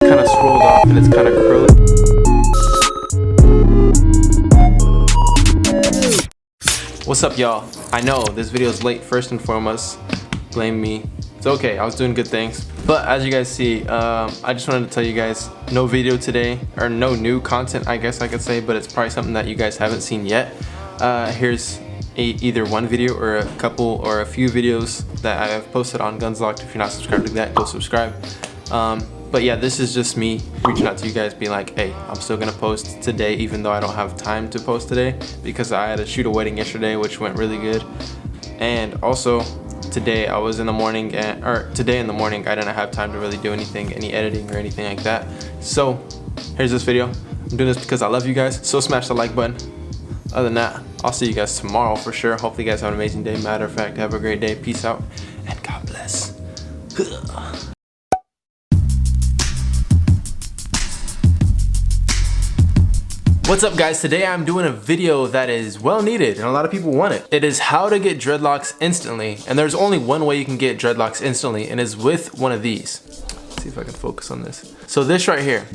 kind of swirled off and it's kind of curly. What's up, y'all? I know this video is late, first and foremost. Blame me. It's okay, I was doing good things. But as you guys see, I just wanted to tell you guys, no video today, or no new content, I guess I could say, but it's probably something that you guys haven't seen yet. Here's either one video or a couple or a few videos that I have posted on Dreadlocks. If you're not subscribed to that, go subscribe. But yeah, this is just me reaching out to you guys, being like, hey, I'm still gonna post today even though I don't have time to post today because I had to shoot a wedding yesterday, which went really good. And also today I was in the morning, today in the morning I didn't have time to really do anything, any editing or anything like that. So here's this video. I'm doing this because I love you guys, so smash the like button. Other than that, I'll see you guys tomorrow for sure. Hopefully you guys have an amazing day. Matter of fact, have a great day. Peace out and God bless. What's up, guys? Today I'm doing a video that is well needed and a lot of people want it. It is how to get dreadlocks instantly, and there's only one way you can get dreadlocks instantly, and is with one of these. Let's see if I can focus on this. So this right here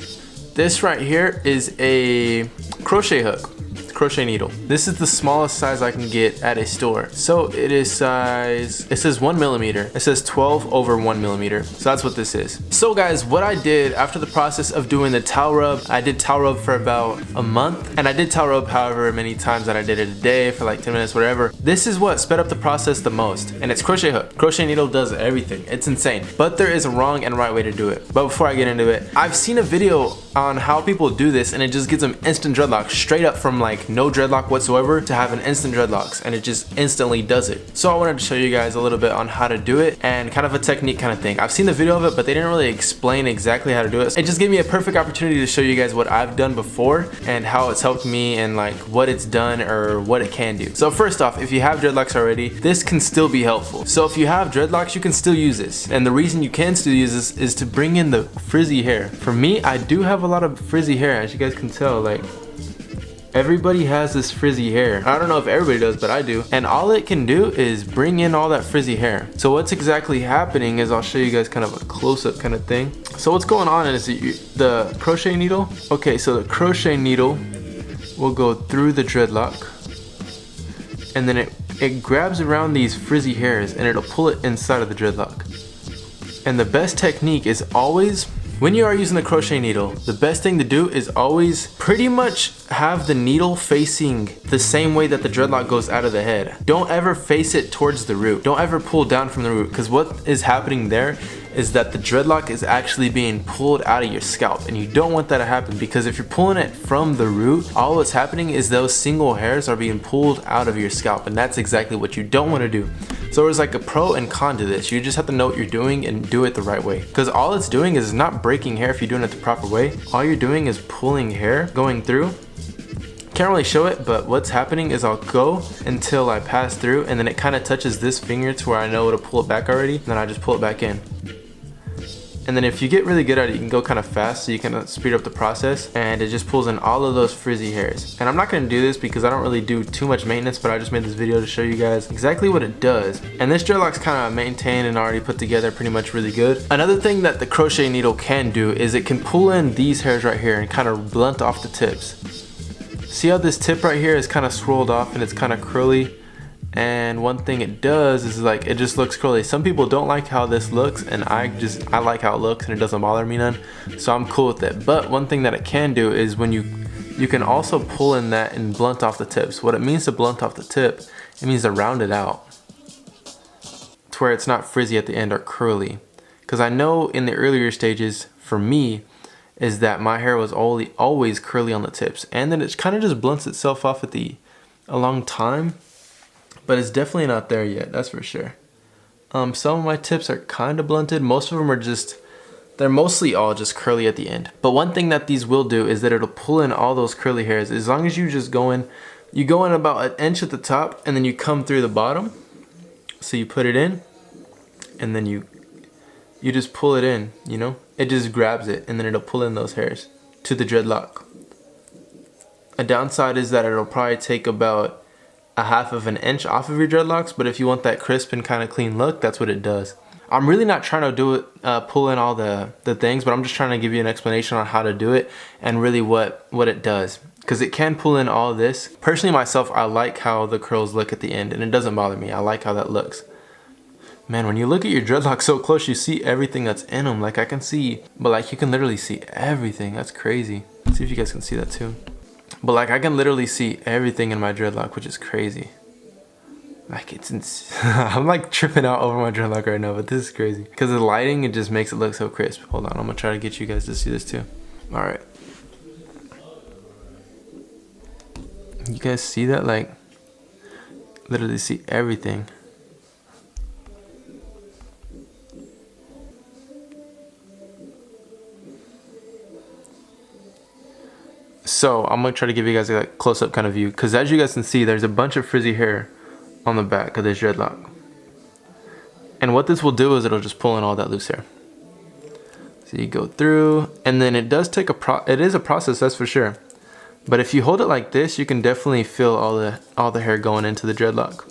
is a crochet hook, crochet needle. This is the smallest size I can get at a store. So it is size, it says 1 millimeter. It says 12 over 1 millimeter. So that's what this is. So guys, what I did after the process of doing the towel rub, I did towel rub for about a month, and I did towel rub however many times that I did it a day for like 10 minutes, whatever. This is what sped up the process the most, and it's crochet hook. Crochet needle does everything. It's insane, but there is a wrong and right way to do it. But before I get into it, I've seen a video on how people do this, and it just gives them instant dreadlocks straight up from like no dreadlock whatsoever to have an instant dreadlocks, and it just instantly does it. So I wanted to show you guys a little bit on how to do it and kind of a technique kind of thing. I've seen the video of it, but they didn't really explain exactly how to do it. It just gave me a perfect opportunity to show you guys what I've done before and how it's helped me and like what it's done or what it can do. So first off, if you have dreadlocks already, this can still be helpful. So if you have dreadlocks, you can still use this, and the reason you can still use this is to bring in the frizzy hair. For me, I do have a lot of frizzy hair, as you guys can tell. Like, everybody has this frizzy hair. I don't know if everybody does, but I do. And all it can do is bring in all that frizzy hair. So what's exactly happening is, I'll show you guys kind of a close-up kind of thing. So what's going on is the crochet needle. Okay, so the crochet needle will go through the dreadlock, and then it grabs around these frizzy hairs and it'll pull it inside of the dreadlock. And the best technique is always, when you are using the crochet needle, the best thing to do is always pretty much have the needle facing the same way that the dreadlock goes out of the head. Don't ever face it towards the root. Don't ever pull down from the root, because what is happening there is that the dreadlock is actually being pulled out of your scalp, and you don't want that to happen, because if you're pulling it from the root, all what's happening is those single hairs are being pulled out of your scalp, and that's exactly what you don't want to do. So there's like a pro and con to this. You just have to know what you're doing and do it the right way, because all it's doing is not breaking hair if you're doing it the proper way. All you're doing is pulling hair going through. Can't really show it, but what's happening is I'll go until I pass through, and then it kind of touches this finger to where I know to pull it back already, and then I just pull it back in. And then if you get really good at it, you can go kind of fast, so you can speed up the process, and it just pulls in all of those frizzy hairs. And I'm not going to do this because I don't really do too much maintenance, but I just made this video to show you guys exactly what it does. And this dreadlock's kind of maintained and already put together pretty much really good. Another thing that the crochet needle can do is it can pull in these hairs right here and kind of blunt off the tips. See how this tip right here is kind of swirled off and it's kind of curly? And one thing it does is like, it just looks curly. Some people don't like how this looks, and I like how it looks, and it doesn't bother me none, so I'm cool with it. But one thing that it can do is when you can also pull in that and blunt off the tips. What it means to blunt off the tip, it means to round it out to where it's not frizzy at the end or curly. Because I know in the earlier stages for me is that my hair was always curly on the tips, and then it kind of just blunts itself off at a long time. But it's definitely not there yet, that's for sure. Some of my tips are kind of blunted. Most of them are they're mostly all just curly at the end. But one thing that these will do is that it'll pull in all those curly hairs. As long as you just go in about 1 inch at the top, and then you come through the bottom. So you put it in, and then you just pull it in, you know? It just grabs it, and then it'll pull in those hairs to the dreadlock. A downside is that it'll probably take about 1/2 of an inch off of your dreadlocks, but if you want that crisp and kind of clean look, that's what it does. I'm really not trying to do it, pull in all the things, but I'm just trying to give you an explanation on how to do it and really what it does. Because it can pull in all this. Personally myself, I like how the curls look at the end, and it doesn't bother me. I like how that looks. Man, when you look at your dreadlocks so close, you see everything that's in them. Like I can see, but like you can literally see everything. That's crazy. Let's see if you guys can see that too. But like I can literally see everything in my dreadlock, which is crazy. Like I'm like tripping out over my dreadlock right now, but this is crazy. Because the lighting, it just makes it look so crisp. Hold on, I'm gonna try to get you guys to see this too. All right. You guys see that? Like literally see everything. So I'm gonna try to give you guys a close-up kind of view, because as you guys can see, there's a bunch of frizzy hair on the back of this dreadlock. And what this will do is it'll just pull in all that loose hair. So you go through, and then it does take it is a process, that's for sure. But if you hold it like this, you can definitely feel all the hair going into the dreadlock.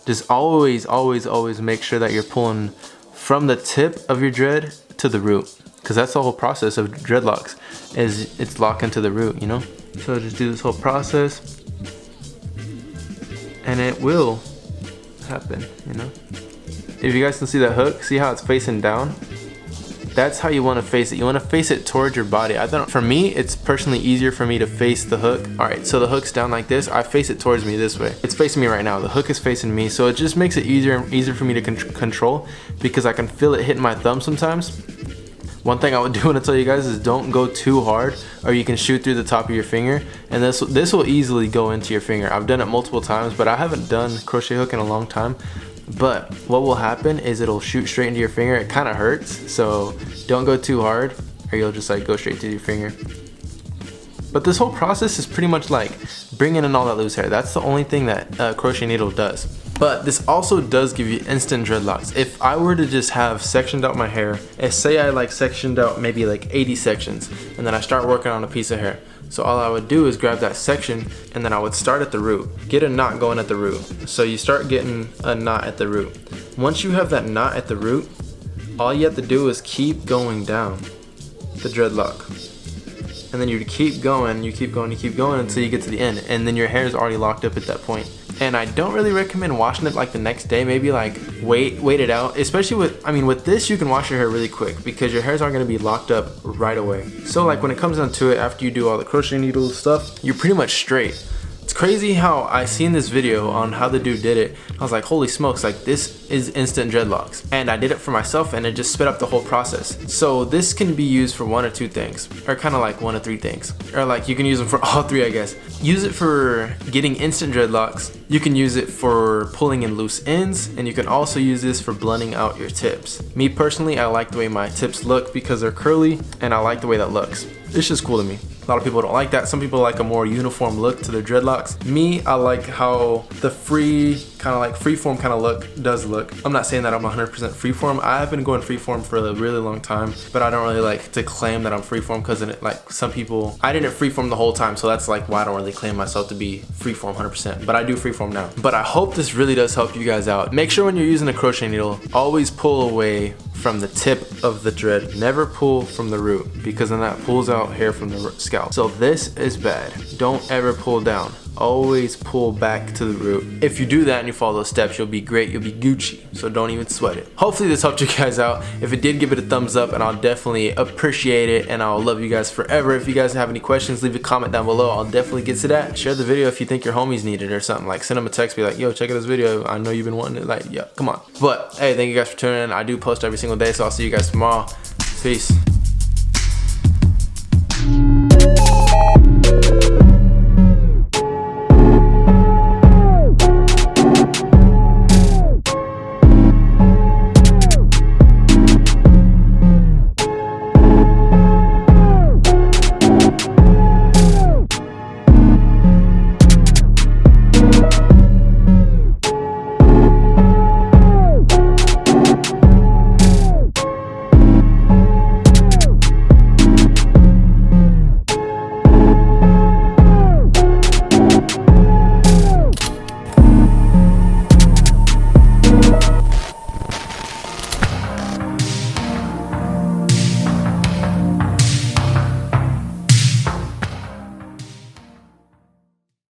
Just always make sure that you're pulling from the tip of your dread to the root, because that's the whole process of dreadlocks, is it's locked into the root, you know? So just do this whole process and it will happen, you know? If you guys can see that hook, see how it's facing down? That's how you want to face it. You want to face it towards your body. For me, it's personally easier for me to face the hook. All right, so the hook's down like this. I face it towards me this way. It's facing me right now. The hook is facing me, so it just makes it easier for me to control, because I can feel it hitting my thumb sometimes. One thing I would do want to tell you guys is don't go too hard, or you can shoot through the top of your finger, and this will easily go into your finger. I've done it multiple times, but I haven't done crochet hook in a long time. But what will happen is it'll shoot straight into your finger. It kind of hurts, so don't go too hard or you'll just like go straight to your finger. But this whole process is pretty much like bringing in all that loose hair. That's the only thing that crochet needle does. But this also does give you instant dreadlocks. If I were to just have sectioned out my hair, and say I like sectioned out maybe like 80 sections, and then I start working on a piece of hair. So all I would do is grab that section, and then I would start at the root, get a knot going at the root. So you start getting a knot at the root. Once you have that knot at the root, all you have to do is keep going down the dreadlock. And then you keep going, you keep going until you get to the end, and then your hair is already locked up at that point. And I don't really recommend washing it like the next day. Maybe like wait it out, especially with this you can wash your hair really quick because your hairs aren't going to be locked up right away. So like when it comes down to it, after you do all the crochet needle stuff, you're pretty much straight. It's crazy how I seen this video on how the dude did it. I was like, holy smokes, like this is instant dreadlocks. And I did it for myself and it just sped up the whole process. So this can be used for one or two things, or kind of like one or three things. Or like you can use them for all three, I guess. Use it for getting instant dreadlocks. You can use it for pulling in loose ends, and you can also use this for blending out your tips. Me personally, I like the way my tips look because they're curly, and I like the way that looks. It's just cool to me. A lot of people don't like that. Some people like a more uniform look to their dreadlocks. Me, I like how the freeform kind of look does look. I'm not saying that I'm 100% freeform. I've been going freeform for a really long time, but I don't really like to claim that I'm freeform because like some people, I didn't freeform the whole time, so that's like why I don't really claim myself to be freeform 100%, but I do freeform now. But I hope this really does help you guys out. Make sure when you're using a crochet needle, always pull away from the tip of the dread. Never pull from the root, because then that pulls out hair from the scalp. So this is bad. Don't ever pull down. Always pull back to the root. If you do that and you follow those steps, you'll be great. You'll be Gucci. So don't even sweat it. Hopefully this helped you guys out. If it did, give it a thumbs up and I'll definitely appreciate it, and I'll love you guys forever. If you guys have any questions, leave a comment down below. I'll definitely get to that. Share the video if you think your homies need it or something. Like send them a text, be like, yo, check out this video. I know you've been wanting it. Like, yeah, come on. But hey, thank you guys for tuning in. I do post every single day, so I'll see you guys tomorrow. Peace.